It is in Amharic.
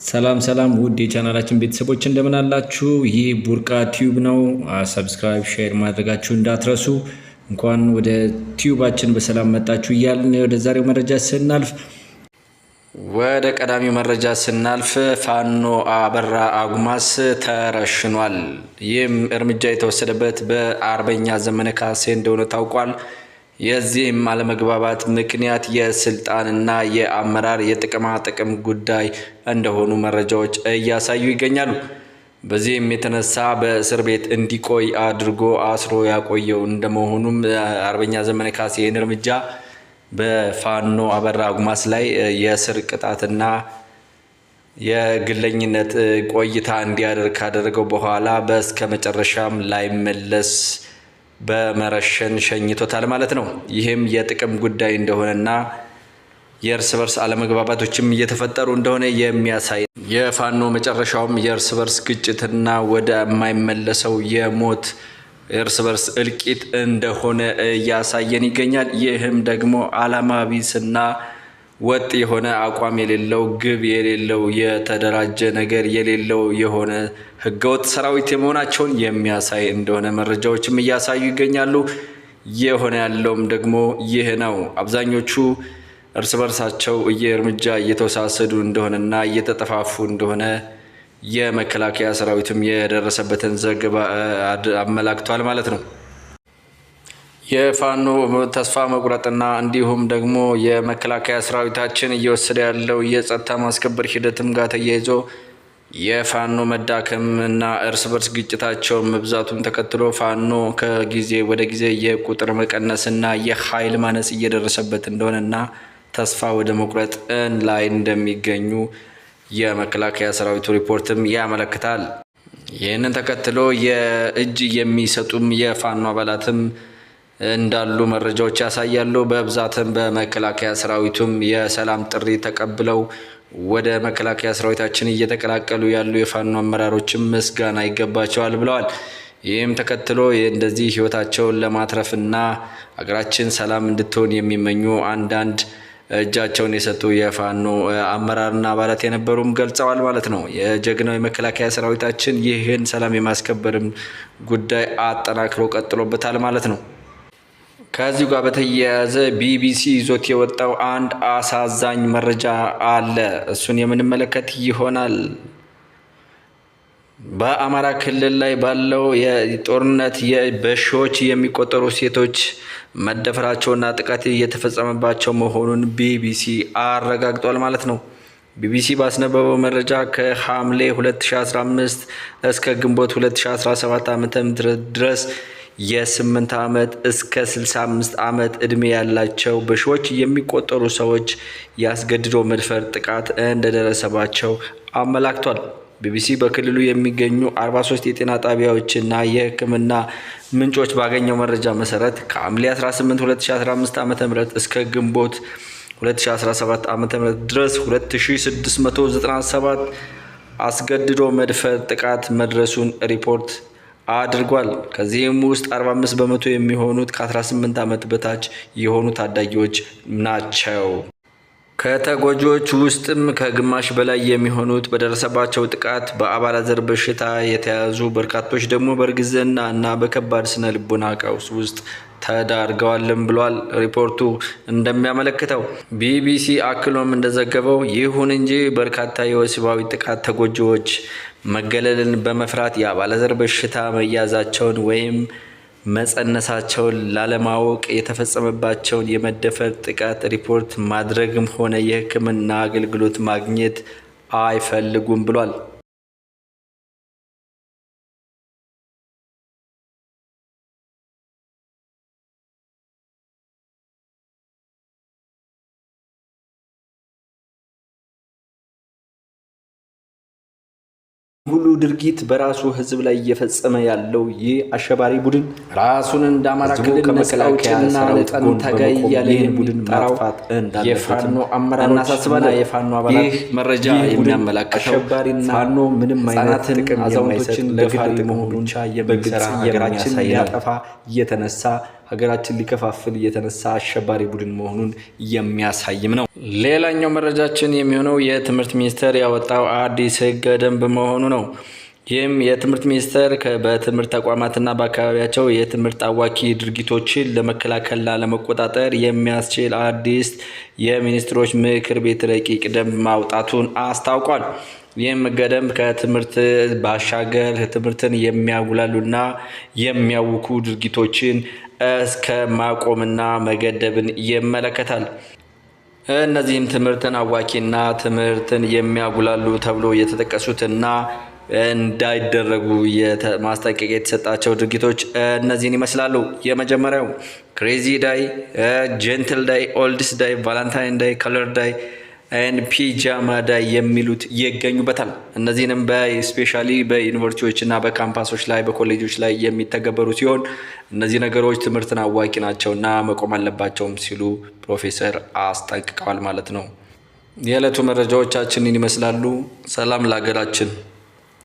ሰላም ሰላም ውድ የቻናላችን ቤተሰቦች እንደምን አላችሁ? ይህ ቡርቃ ቲዩብ ነው። ሰብስክራይብ ሼር ማድረጋችሁ እንዳትረሱ። እንኳን ወደ ቲዩባችን በሰላም መጣችሁ እያልን ወደ ዛሬው መረጃ ስናልፍ ፋኖ አበራ አጉማስ ተረሽኗል። ይህም እርምጃ የተወሰደበት በአርበኛ ዘመነ ካሴ እንደሆነ ታውቋል። የዚህም አለመግባባት ምክንያት የስልጣንና የአመራር የጥቅማ ጥቅም ጉዳይ እንደሆኑ መረጃዎች እያሳዩ ይገኛሉ። በዚህም የተነሳ በእስር ቤት እንዲቆይ አድርጎ አስሮ ያቆየው እንደመሆኑም አርበኛ ዘመነ ካሴ ይህን እርምጃ በፋኖ አበራ አጉማስ ላይ የእስር ቅጣትና የግለኝነት ቆይታ እንዲያደርግ ካደረገው በኋላ በስከ መጨረሻም ላይመለስ በመረሸን ሸኝቶታል ማለት ነው። ይህም የጥቅም ጉዳይ እንደሆነና የእርስ በርስ አለመግባባቶችም እየተፈጠሩ እንደሆነ የሚያሳይ የፋኖ መጨረሻውም የእርስ በርስ ግጭትና ወደ የማይመለሰው የሞት የእርስ በርስ እልቂት እንደሆነ እያሳየን ይገኛል። ይህም ደግሞ ዓላማ ቢስና ወጥ የሆነ አቋም የሌለው ግብ የሌለው የተደራጀ ነገር የሌለው የሆነ ህገወጥ ሰራዊት የመሆናቸውን የሚያሳይ እንደሆነ መረጃዎችም እያሳዩ ይገኛሉ። የሆነ ያለውም ደግሞ ይህ ነው። አብዛኞቹ እርስ በርሳቸው እርምጃ እየተወሳሰዱ እንደሆነና እየተጠፋፉ እንደሆነ የመከላከያ ሰራዊትም የደረሰበትን ዘገባ አመላክቷል ማለት ነው። የፋኖ ተስፋ መቁረጥና እንዲሁም ደግሞ የመከላከያ ሰራዊታችን እየወሰደ ያለው የጸጥታ ማስከበር ሂደትም ጋር ተያይዞ የፋኖ መዳከምና እርስ በርስ ግጭታቸው መብዛቱን ተከትሎ ፋኖ ከጊዜ ወደ ጊዜ የቁጥር መቀነስና የኃይል ማነስ እየደረሰበት እንደሆነና ተስፋ ወደ መቁረጥ ላይ እንደሚገኙ የመከላከያ ሰራዊቱ ሪፖርትም ያመለክታል። ይህንን ተከትሎ የእጅ የሚሰጡም የፋኖ አባላትም እንዳሉ መረጃዎች ያሳያሉ። በብዛትም በመከላከያ ሰራዊቱም የሰላም ጥሪ ተቀብለው ወደ መከላከያ ሰራዊታችን እየተቀላቀሉ ያሉ የፋኖ አመራሮችም ምስጋና ይገባቸዋል ብለዋል። ይህም ተከትሎ እንደዚህ ህይወታቸውን ለማትረፍና ሀገራችን ሰላም እንድትሆን የሚመኙ አንዳንድ እጃቸውን የሰጡ የፋኖ አመራርና አባላት የነበሩም ገልጸዋል ማለት ነው። የጀግናው የመከላከያ ሰራዊታችን ይህን ሰላም የማስከበርም ጉዳይ አጠናክሮ ቀጥሎበታል ማለት ነው። ከዚሁ ጋር በተያያዘ ቢቢሲ ይዞት የወጣው አንድ አሳዛኝ መረጃ አለ። እሱን የምንመለከት ይሆናል። በአማራ ክልል ላይ ባለው የጦርነት በሺዎች የሚቆጠሩ ሴቶች መደፈራቸውና ጥቃት እየተፈጸመባቸው መሆኑን ቢቢሲ አረጋግጧል ማለት ነው። ቢቢሲ ባስነበበው መረጃ ከሐምሌ 2015 እስከ ግንቦት 2017 ዓ.ም ድረስ የ8 ዓመት እስከ 65 ዓመት ዕድሜ ያላቸው በሺዎች የሚቆጠሩ ሰዎች ያስገድዶ መድፈር ጥቃት እንደደረሰባቸው አመላክቷል። ቢቢሲ በክልሉ የሚገኙ 43 የጤና ጣቢያዎችና የሕክምና ምንጮች ባገኘው መረጃ መሰረት ከሐምሌ 18 2015 ዓ.ም እስከ ግንቦት 2017 ዓ.ም ድረስ 2697 አስገድዶ መድፈር ጥቃት መድረሱን ሪፖርት አድርጓል። ከዚህም ውስጥ 45 በመቶ የሚሆኑት ከ18 ዓመት በታች የሆኑ ታዳጊዎች ናቸው። ከተጎጂዎች ውስጥም ከግማሽ በላይ የሚሆኑት በደረሰባቸው ጥቃት በአባላዘር በሽታ የተያዙ፣ በርካቶች ደግሞ በእርግዝና እና በከባድ ስነ ልቦና ቀውስ ውስጥ ተዳርገዋልም ብሏል ሪፖርቱ እንደሚያመለክተው። ቢቢሲ አክሎም እንደዘገበው ይሁን እንጂ በርካታ የወሲባዊ ጥቃት ተጎጂዎች መገለልን በመፍራት የአባላዘር በሽታ መያዛቸውን ወይም መጸነሳቸውን ላለማወቅ የተፈጸመባቸውን የመደፈር ጥቃት ሪፖርት ማድረግም ሆነ የሕክምና አገልግሎት ማግኘት አይፈልጉም ብሏል። ሁሉ ድርጊት በራሱ ህዝብ ላይ እየፈጸመ ያለው ይህ አሸባሪ ቡድን ራሱን እንደ አማራ ክልል መከላከያና ለጠን ታጋይ ያለ ቡድን ማጥፋት የፋኖ አመራሮች እናሳስባለን። የፋኖ አባላት ይህ መረጃ የሚያመላክተው አሸባሪና ፋኖ ምንም አይነት ጥቅም አዛውንቶችን ለግል መሆኑን ብቻ የሚሰራ ሀገራችን ያጠፋ እየተነሳ ሀገራችን ሊከፋፍል የተነሳ አሸባሪ ቡድን መሆኑን የሚያሳይም ነው። ሌላኛው መረጃችን የሚሆነው የትምህርት ሚኒስቴር ያወጣው አዲስ ህገ ደንብ መሆኑ ነው። ይህም የትምህርት ሚኒስቴር በትምህርት ተቋማትና በአካባቢያቸው የትምህርት አዋኪ ድርጊቶችን ለመከላከልና ለመቆጣጠር የሚያስችል አዲስ የሚኒስትሮች ምክር ቤት ረቂቅ ደንብ ማውጣቱን አስታውቋል። ይህም ህገ ደንብ ከትምህርት ባሻገር ትምህርትን የሚያጉላሉና የሚያውኩ ድርጊቶችን እስከ ማቆምና መገደብን ይመለከታል። እነዚህም ትምህርትን አዋኪና ትምህርትን የሚያጉላሉ ተብሎ የተጠቀሱትና እንዳይደረጉ ማስጠንቀቂያ የተሰጣቸው ድርጊቶች እነዚህን ይመስላሉ። የመጀመሪያው ክሬዚ ዳይ፣ ጀንትል ዳይ፣ ኦልድስ ዳይ፣ ቫላንታይን ዳይ፣ ከለር ዳይ ኤንድ ፒጃማ ዳይ የሚሉት ይገኙበታል። እነዚህንም በስፔሻሊ በዩኒቨርሲቲዎች እና በካምፓሶች ላይ በኮሌጆች ላይ የሚተገበሩ ሲሆን እነዚህ ነገሮች ትምህርትን አዋኪ ናቸውና መቆም አለባቸውም ሲሉ ፕሮፌሰር አስጠንቅቀዋል ማለት ነው። የዕለቱ መረጃዎቻችንን ይመስላሉ። ሰላም ለሀገራችን።